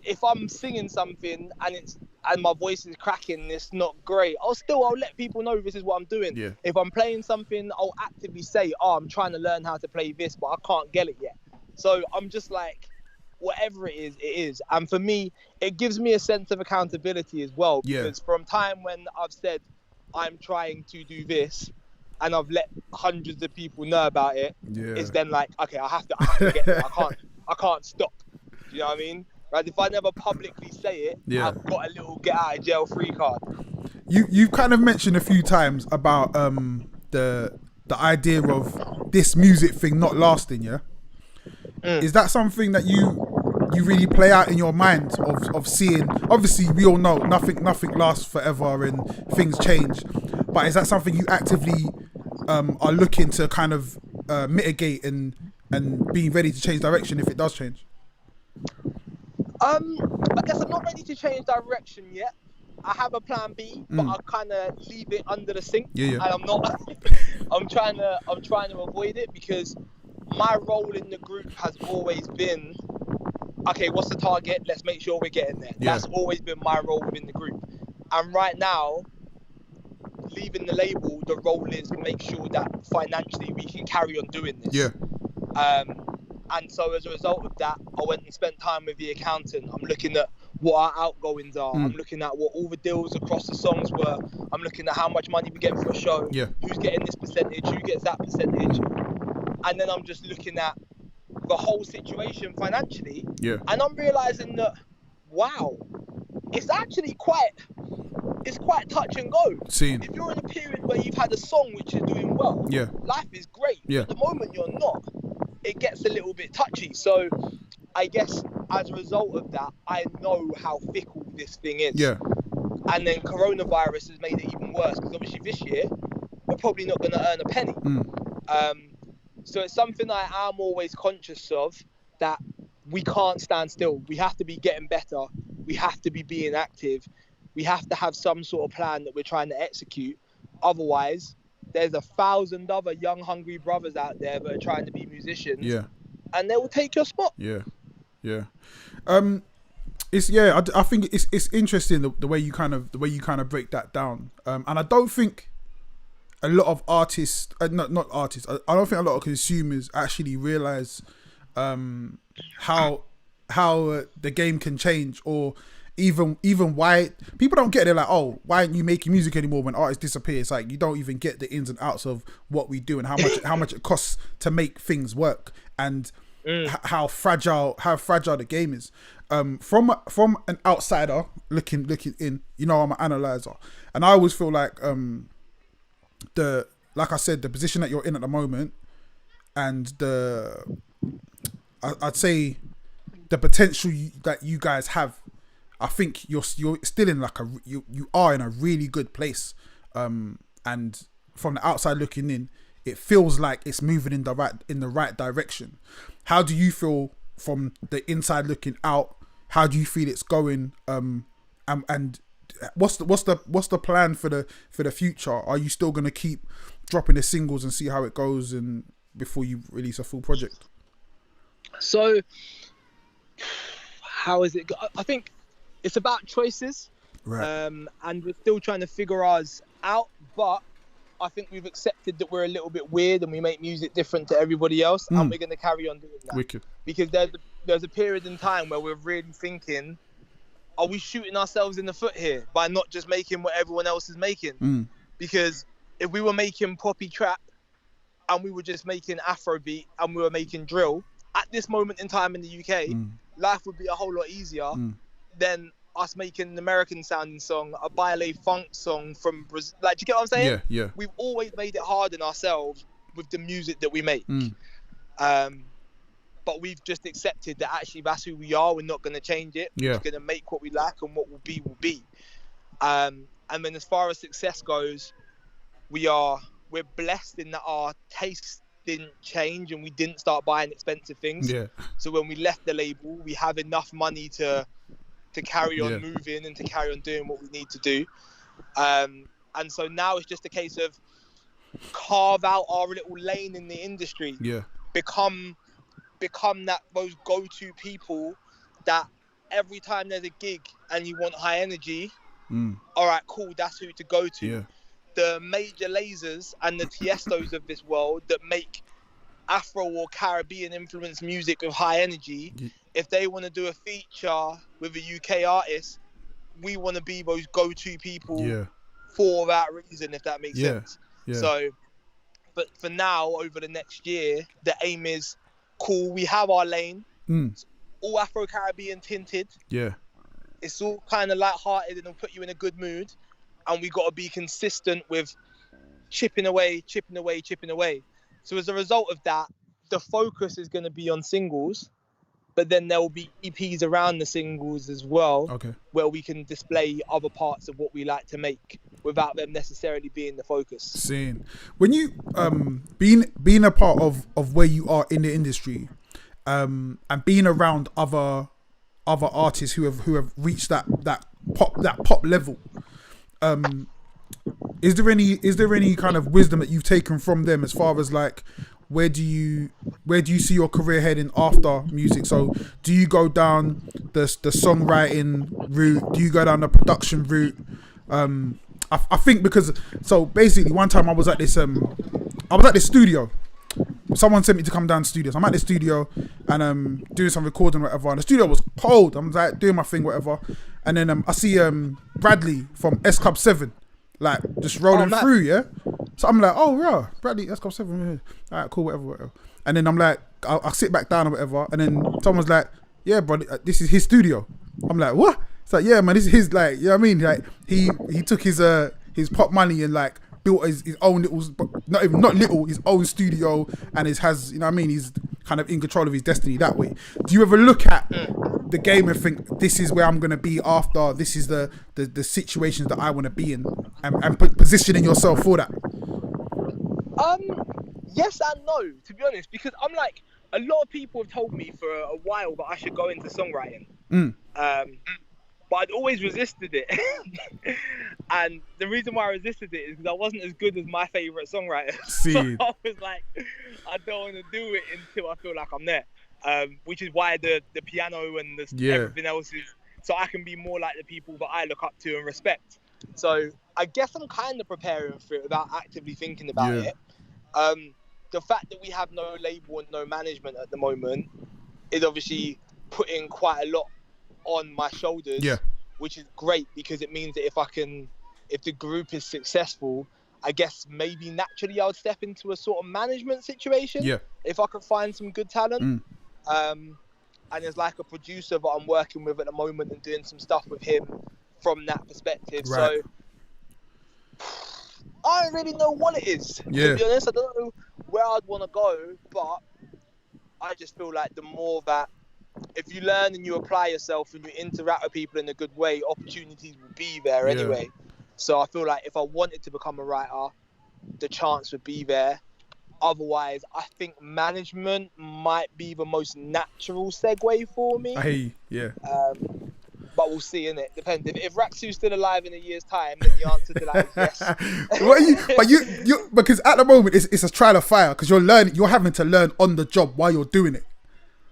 if I'm singing something and my voice is cracking and it's not great, I'll let people know this is what I'm doing. Yeah. If I'm playing something, I'll actively say, I'm trying to learn how to play this, but I can't get it yet. So I'm just whatever it is. And for me, it gives me a sense of accountability as well. Because from time when I've said I'm trying to do this and I've let hundreds of people know about it, it's then okay, I have to get there. I can't stop. Do you know what I mean? Right? If I never publicly say it, I've got a little get out of jail free card. You've kind of mentioned a few times about the idea of this music thing not lasting, yeah? Is that something that you really play out in your mind of seeing? Obviously, we all know nothing lasts forever and things change, but is that something you actively are looking to kind of mitigate and being ready to change direction if it does change? I guess I'm not ready to change direction yet. I have a plan B, but I kind of leave it under the sink, and I'm not. I'm trying to avoid it, because my role in the group has always been, okay, what's the target? Let's make sure we're getting there. Yeah. That's always been my role within the group. And right now, leaving the label, the role is to make sure that financially we can carry on doing this. Yeah. And so as a result of that, I went and spent time with the accountant. I'm looking at what our outgoings are. I'm looking at what all the deals across the songs were. I'm looking at how much money we get for a show. Yeah. Who's getting this percentage? Who gets that percentage? And then I'm just looking at the whole situation financially. Yeah. And I'm realizing that, wow, it's actually quite touch and go. Seen. If you're in a period where you've had a song which is doing well, Yeah. life is great. Yeah. At the moment you're not, it gets a little bit touchy. So I guess as a result of that, I know how fickle this thing is. Yeah. And then coronavirus has made it even worse, because obviously this year we're probably not going to earn a penny. So it's something I am always conscious of, that we can't stand still. We have to be getting better. We have to be being active. We have to have some sort of plan that we're trying to execute. Otherwise, there's 1,000 other young, hungry brothers out there that are trying to be musicians. Yeah. And they will take your spot. Yeah. Yeah. I think it's interesting the way you kind of break that down. And I don't think a lot of artists, not artists, I don't think a lot of consumers actually realize how the game can change, or even why people don't get it. They're like, oh, why aren't you making music anymore when artists disappear? It's like you don't even get the ins and outs of what we do and how much it costs to make things work, and how fragile the game is. From an outsider looking in, I'm an analyzer, and I always feel like like I said, the position that you're in at the moment, and I'd say the potential that you guys have, I think you're still in you are in a really good place, and from the outside looking in, it feels like it's moving in the right direction. How do you feel from the inside looking out? How do you feel it's going? And what's the plan for the future? Are you still gonna keep dropping the singles and see how it goes, and before you release a full project? So, how is it? I think it's about choices, right? And we're still trying to figure ours out. But I think we've accepted that we're a little bit weird and we make music different to everybody else, and we're going to carry on doing that. Wicked. Because there's a period in time where we're really thinking, are we shooting ourselves in the foot here by not just making what everyone else is making? Because if we were making poppy trap and we were just making Afrobeat and we were making drill, at this moment in time in the UK, life would be a whole lot easier than us making an American sounding song, a baile funk song from Brazil. Like, do you get what I'm saying? Yeah. We've always made it hard on ourselves with the music that we make. But we've just accepted that actually that's who we are. We're not going to change it. We're going to make what we like, and what will be. And then as far as success goes, we're blessed in that our taste didn't change and we didn't start buying expensive things. So when we left the label, we have enough money to carry on moving and to carry on doing what we need to do. And so now it's just a case of carve out our little lane in the industry. Become those go-to people that every time there's a gig and you want high energy, all right, cool, that's who to go to. The major lasers and the Tiestos of this world that make Afro or Caribbean influenced music with high energy, if they want to do a feature with a UK artist, we want to be those go-to people for that reason, if that makes sense. So, but for now, over the next year, the aim is, cool, we have our lane. It's all Afro-Caribbean tinted. It's all kind of light-hearted and it'll put you in a good mood. And we got to be consistent with chipping away. So as a result of that, the focus is going to be on singles, but then there will be EPs around the singles as well, where we can display other parts of what we like to make without them necessarily being the focus. Seeing when you being a part of where you are in the industry, and being around other artists who have reached that pop level. Is there any kind of wisdom that you've taken from them as far as like where do you see your career heading after music? So do you go down the songwriting route? Do you go down the production route? I think because so basically one time I was at this studio someone sent me to come down to the studio. So I'm at the studio and doing some recording or whatever. And the studio was cold. I'm like doing my thing, whatever. And then I see Bradley from S Club 7, like just rolling through, yeah. So I'm like, oh yeah, Bradley S Club 7, yeah. All right, cool, whatever. And then I'm like, I'll sit back down or whatever. And then someone's like, yeah, bro, this is his studio. I'm like, what? It's like, yeah, man, this is his, like, you know what I mean? Like he took his pop money and like built his own little, not little, his own studio, and has, you know what I mean? He's kind of in control of his destiny that way. Do you ever look at the game and think, this is where I'm gonna be after? This is the situations that I want to be in, and positioning yourself for that? Yes and no, to be honest, because I'm like, a lot of people have told me for a while that I should go into songwriting. But I'd always resisted it. And the reason why I resisted it is because I wasn't as good as my favourite songwriter. So I was like, I don't want to do it until I feel like I'm there. Which is why the piano and everything else is, so I can be more like the people that I look up to and respect. So I guess I'm kind of preparing for it without actively thinking about it. The fact that we have no label and no management at the moment is obviously putting quite a lot on my shoulders, which is great, because it means that if the group is successful, I guess maybe naturally I would step into a sort of management situation if I could find some good talent. And there's like a producer that I'm working with at the moment and doing some stuff with him from that perspective. So I don't really know what it is, to be honest. I don't know where I'd want to go, but I just feel like the more that if you learn and you apply yourself and you interact with people in a good way, opportunities will be there anyway. So I feel like if I wanted to become a writer, the chance would be there. Otherwise, I think management might be the most natural segue for me. But we'll see, innit? Depends. If Rak-Su's still alive in a year's time, then the answer to that is yes. But you because at the moment it's a trial of fire, because you're having to learn on the job while you're doing it.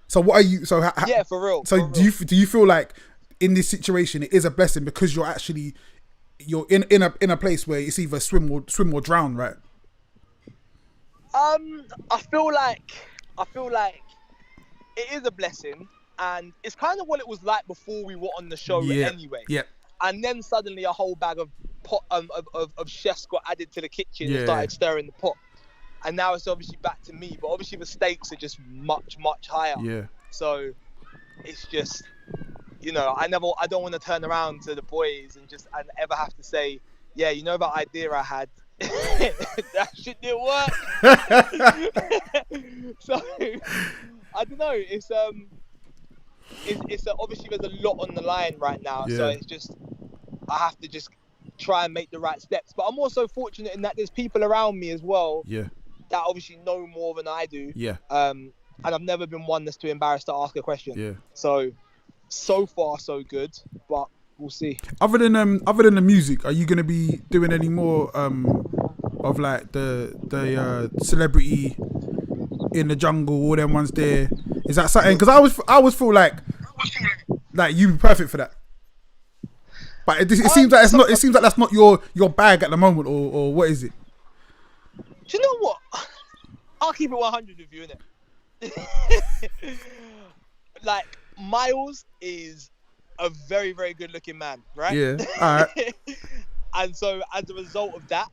So what are you? So yeah, for real. So do you feel like in this situation it is a blessing because you're in a place where it's either swim or drown, right? I feel like it is a blessing, and it's kind of what it was like before we were on the show anyway. Yeah. And then suddenly a whole bag of chefs got added to the kitchen and started stirring the pot. And now it's obviously back to me, but obviously the stakes are just much, much higher. Yeah. So it's just, I don't want to turn around to the boys and ever have to say, yeah, you know that idea I had, that shit didn't work. So I don't know. It's obviously there's a lot on the line right now. So it's just, I have to just try and make the right steps. But I'm also fortunate in that there's people around me as well. Yeah. That obviously know more than I do. Yeah. And I've never been one that's too embarrassed to ask a question. Yeah. So far so good, but we'll see. Other than the music, are you gonna be doing any more of like the celebrity in the jungle, all them ones there? Is that something? Because I always feel like you'd be perfect for that. But it seems like it's not. It seems like that's not your bag at the moment, or what is it? Do you know what? I'll keep it 100 with you, innit? Like, Miles is a very, very good looking man, right? Yeah. All right. And so as a result of that,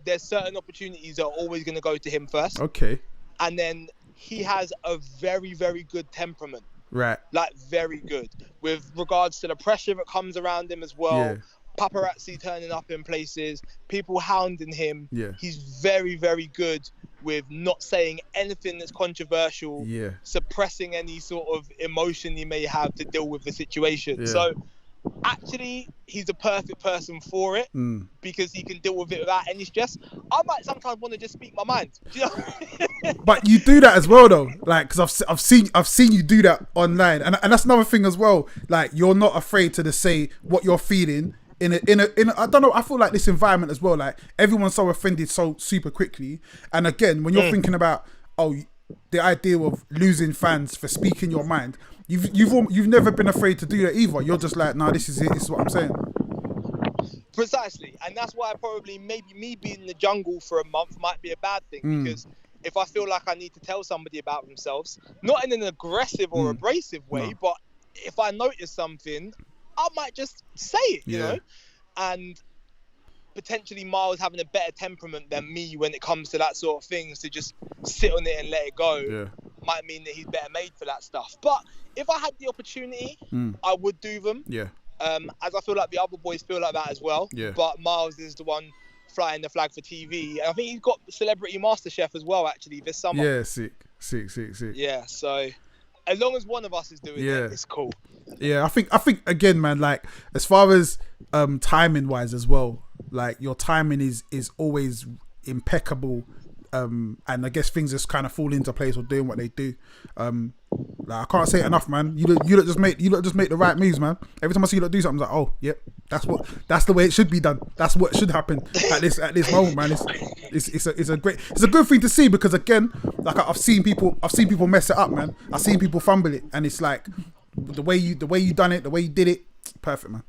there's certain opportunities that are always going to go to him first. Okay. And then he has a very, very good temperament. Right. Like, very good. With regards to the pressure that comes around him as well. Yeah. Paparazzi turning up in places, people hounding him. Yeah. He's very, very good with not saying anything that's controversial, suppressing any sort of emotion he may have to deal with the situation. Yeah. So actually, he's a perfect person for it because he can deal with it without any stress. I might sometimes want to just speak my mind. Do you know? But you do that as well, though. Like, because I've seen you do that online, and that's another thing as well. Like, you're not afraid to just say what you're feeling. In a, I don't know. I feel like this environment as well. Like, everyone's so offended so super quickly. And again, when you're thinking about the idea of losing fans for speaking your mind, you've never been afraid to do that either. You're just like, nah, this is it. This is what I'm saying. Precisely, and that's why probably maybe me being in the jungle for a month might be a bad thing because if I feel like I need to tell somebody about themselves, not in an aggressive or abrasive way, but if I notice something, I might just say it, you know? And potentially Miles having a better temperament than me when it comes to that sort of things, to just sit on it and let it go, might mean that he's better made for that stuff. But if I had the opportunity, I would do them. As I feel like the other boys feel like that as well. But Miles is the one flying the flag for TV. And I think he's got Celebrity MasterChef as well, actually, this summer. Yeah, sick. Yeah, so as long as one of us is doing it, it's cool. Yeah, I think again, man, like as far as timing wise as well, like your timing is always impeccable. And I guess things just kind of fall into place or doing what they do. Like I can't say it enough, man. You lot just make the right moves, man. Every time I see you lot do something, I'm like, oh, yep, that's the way it should be done. That's what should happen at this moment, man. It's a good thing to see, because again, like I've seen people mess it up, man. I've seen people fumble it, and it's like the way you done it, the way you did it, perfect, man.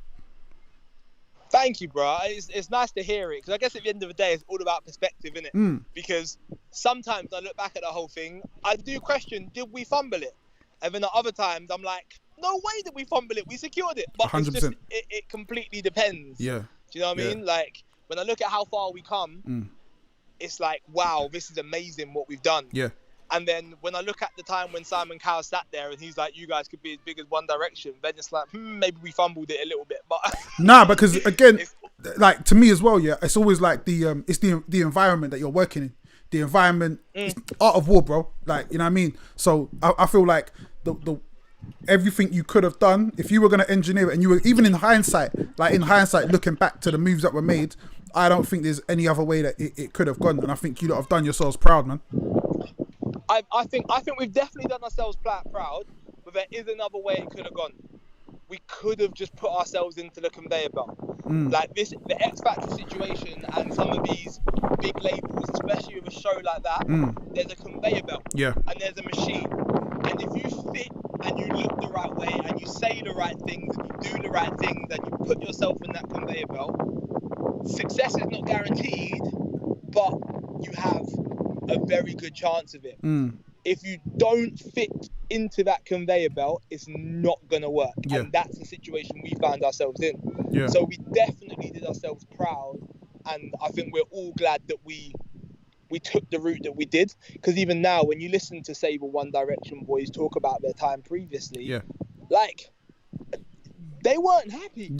Thank you, bro. It's nice to hear it, because I guess at the end of the day, it's all about perspective, innit? Because sometimes I look back at the whole thing, I do question, did we fumble it? And then at other times, I'm like, no way did we fumble it. We secured it. But 100%. It's just, it completely depends. Yeah. Do you know what I mean? Like, when I look at how far we come, it's like, wow, this is amazing what we've done. Yeah. And then when I look at the time when Simon Cowell sat there and he's like, you guys could be as big as One Direction, then it's like, maybe we fumbled it a little bit. But nah, because again, like to me as well, it's always like it's the environment that you're working in. The environment, it's art of war, bro. Like, you know what I mean? So I feel like the everything you could have done, if you were going to engineer it, and you were, even in hindsight, looking back to the moves that were made, I don't think there's any other way that it could have gone. And I think you lot have done yourselves proud, man. I think we've definitely done ourselves proud, but there is another way it could have gone. We could have just put ourselves into the conveyor belt. Like the X Factor situation and some of these big labels, especially with a show like that, there's a conveyor belt and there's a machine. And if you fit and you look the right way and you say the right things and you do the right things and you put yourself in that conveyor belt, success is not guaranteed, but you have a very good chance of it. If you don't fit into that conveyor belt, it's not gonna work. And that's the situation we found ourselves in. So we definitely did ourselves proud, and I think we're all glad that we took the route that we did, because even now when you listen to say the One Direction boys talk about their time previously, like they weren't happy.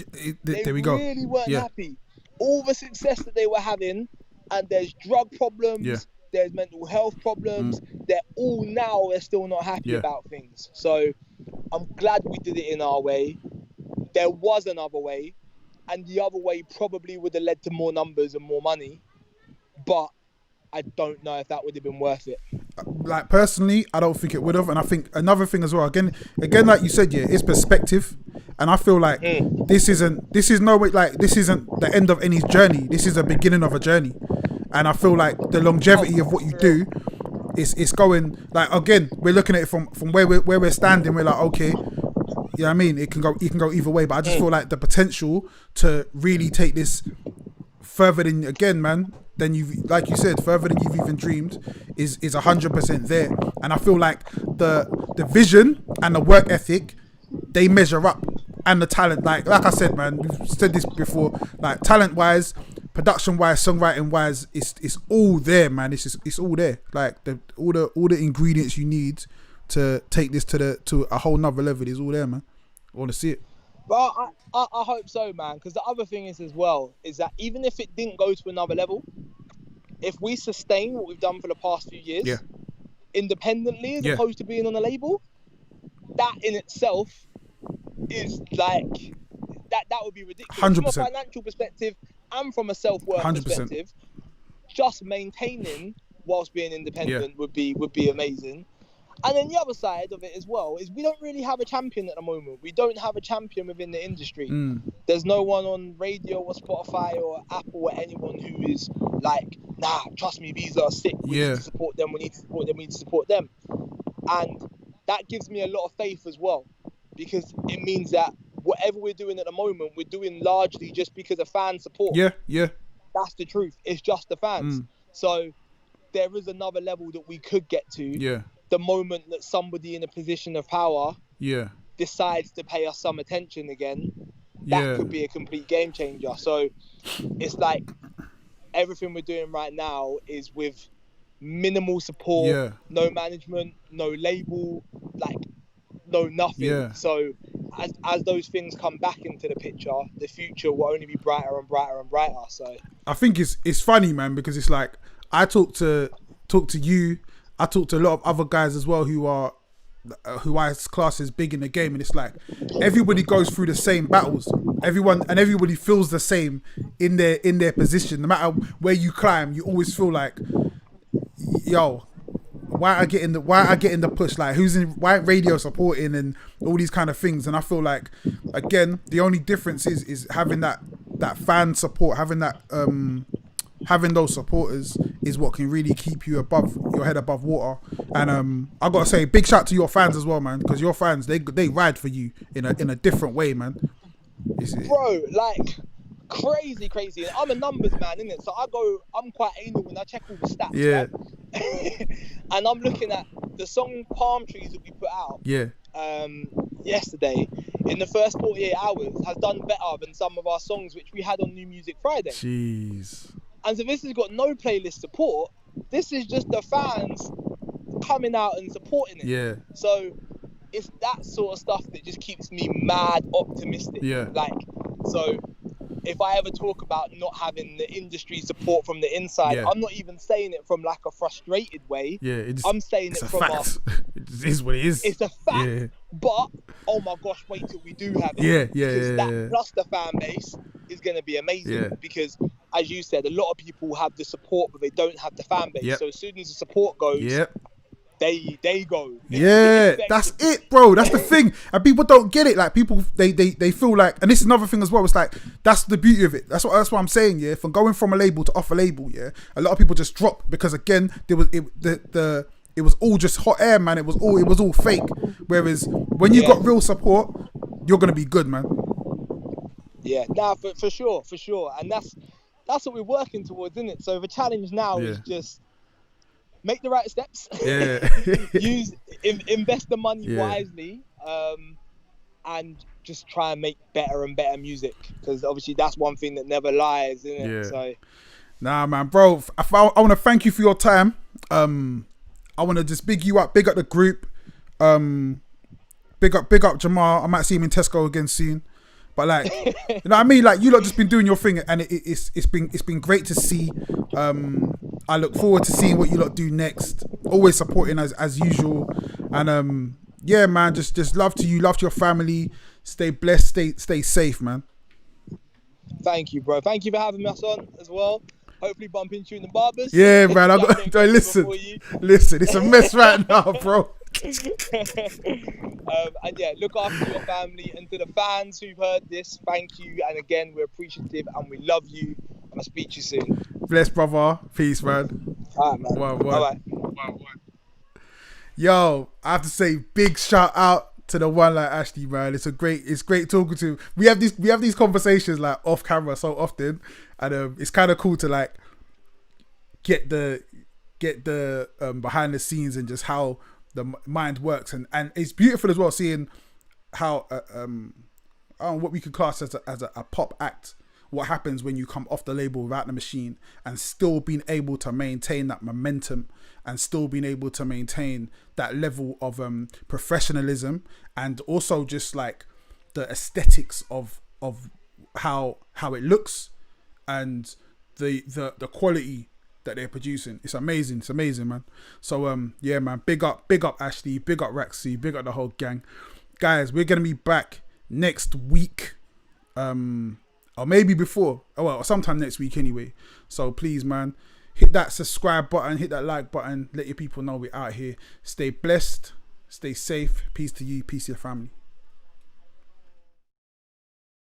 They really weren't happy. All the success that they were having, and there's drug problems, there's mental health problems, they're still not happy about things. So I'm glad we did it in our way. There was another way, and the other way probably would have led to more numbers and more money, but I don't know if that would have been worth it. Like personally, I don't think it would have. And I think another thing as well, again, like you said, it's perspective. And I feel like this isn't the end of any journey. This is the beginning of a journey. And I feel like the longevity of what you do is going, like, again, we're looking at it from where we're standing. We're like, okay, you know what I mean? It can go either way. But I just feel like the potential to really take this further than, again, man, than you've, like you said, further than you've even dreamed is 100% there. And I feel like the vision and the work ethic, they measure up, and the talent, like I said, man, we've said this before, like talent wise, production wise, songwriting wise, it's all there, man. It's all there. Like all the ingredients you need to take this to a whole nother level is all there, man. I want to see it. Well, I hope so, man. Because the other thing is as well is that even if it didn't go to another level, if we sustain what we've done for the past few years, independently as opposed to being on a label, that in itself is like that would be ridiculous. 100%. From a financial perspective and from a self-worth 100%. Perspective, just maintaining whilst being independent would be amazing. And then the other side of it as well is we don't really have a champion at the moment. We don't have a champion within the industry. There's no one on radio or Spotify or Apple or anyone who is like, nah, trust me, these are sick. We need to support them. We need to support them. And that gives me a lot of faith as well, because it means that whatever we're doing at the moment, we're doing largely just because of fan support. That's the truth. It's just the fans. So there is another level that we could get to. Yeah. The moment that somebody in a position of power decides to pay us some attention again, that could be a complete game changer. So it's like everything we're doing right now is with minimal support, no management, no label, like no nothing. So as those things come back into the picture, the future will only be brighter and brighter and brighter. So I think it's funny, man, because it's like I talk to you, I talk to a lot of other guys as well who I class as big in the game, and it's like everybody goes through the same battles. Everybody feels the same in their position. No matter where you climb, you always feel like, yo, why I get in the push? Like, why radio supporting and all these kind of things? And I feel like, again, the only difference is having that fan support, having that having those supporters is what can really keep you your head above water. And I gotta say, big shout to your fans as well, man, because your fans they ride for you in a different way, man. Bro, like crazy. And I'm a numbers man, innit? So I'm quite anal when I check all the stats. Yeah. Right? And I'm looking at the song Palm Trees that we put out. Yeah. Yesterday, in the first 48 hours, has done better than some of our songs which we had on New Music Friday. Jeez. And so this has got no playlist support. This is just the fans coming out and supporting it. Yeah. So it's that sort of stuff that just keeps me mad optimistic. Yeah. Like, so if I ever talk about not having the industry support from the inside, I'm not even saying it from like a frustrated way. Yeah. I'm saying it from fact. It is what it is. It's a fact. Yeah. But oh my gosh, wait till we do have it. Yeah. Because that plus the fan base is going to be amazing. Yeah. Because as you said, a lot of people have the support, but they don't have the fan base. Yep. So as soon as the support goes, they go. Yeah, that's it, bro. That's the thing. And people don't get it. Like, people, they feel like, and this is another thing as well. It's like, that's the beauty of it. That's what I'm saying. Yeah, from going from a label to off a label. Yeah, a lot of people just drop because again, it was all just hot air, man. It was all fake. Whereas when you got real support, you're gonna be good, man. Yeah, nah, for sure, and that's what we're working towards, isn't it? So the challenge now is just make the right steps. Yeah. Invest the money wisely, and just try and make better and better music, because obviously that's one thing that never lies, isn't it? Yeah. So, nah, man, bro. I want to thank you for your time. I want to just big you up, big up the group. Big up Jamal. I might see him in Tesco again soon. But like, you know what I mean? Like, you lot just been doing your thing, and it's been great to see. I look forward to seeing what you lot do next. Always supporting as usual. And yeah, man, just love to you, love to your family. Stay blessed, stay safe, man. Thank you, bro. Thank you for having us on as well. Hopefully bump into you in the barbers. Yeah, man. Listen, it's a mess right now, bro. And yeah, look after your family, and to the fans who've heard this, thank you. And again, we're appreciative and we love you. And I'll speak to you soon. Bless, brother. Peace, man. All right, man. Bye-bye. Yo, I have to say, big shout out to the one like Ashley, man. It's great talking to him. We have these conversations like off camera so often, and it's kind of cool to like get the behind the scenes and just how the mind works, and it's beautiful as well seeing how what we could class as a pop act, what happens when you come off the label without the machine and still being able to maintain that momentum and still being able to maintain that level of professionalism, and also just like the aesthetics of how it looks and the quality that they're producing. It's amazing, man. So yeah, man, big up Ashley, big up Rak-Su, big up the whole gang. Guys, we're gonna be back next week, or maybe before, or sometime next week anyway. So please, man, hit that subscribe button, hit that like button, let your people know we're out here. Stay blessed, stay safe. Peace to you, peace to your family.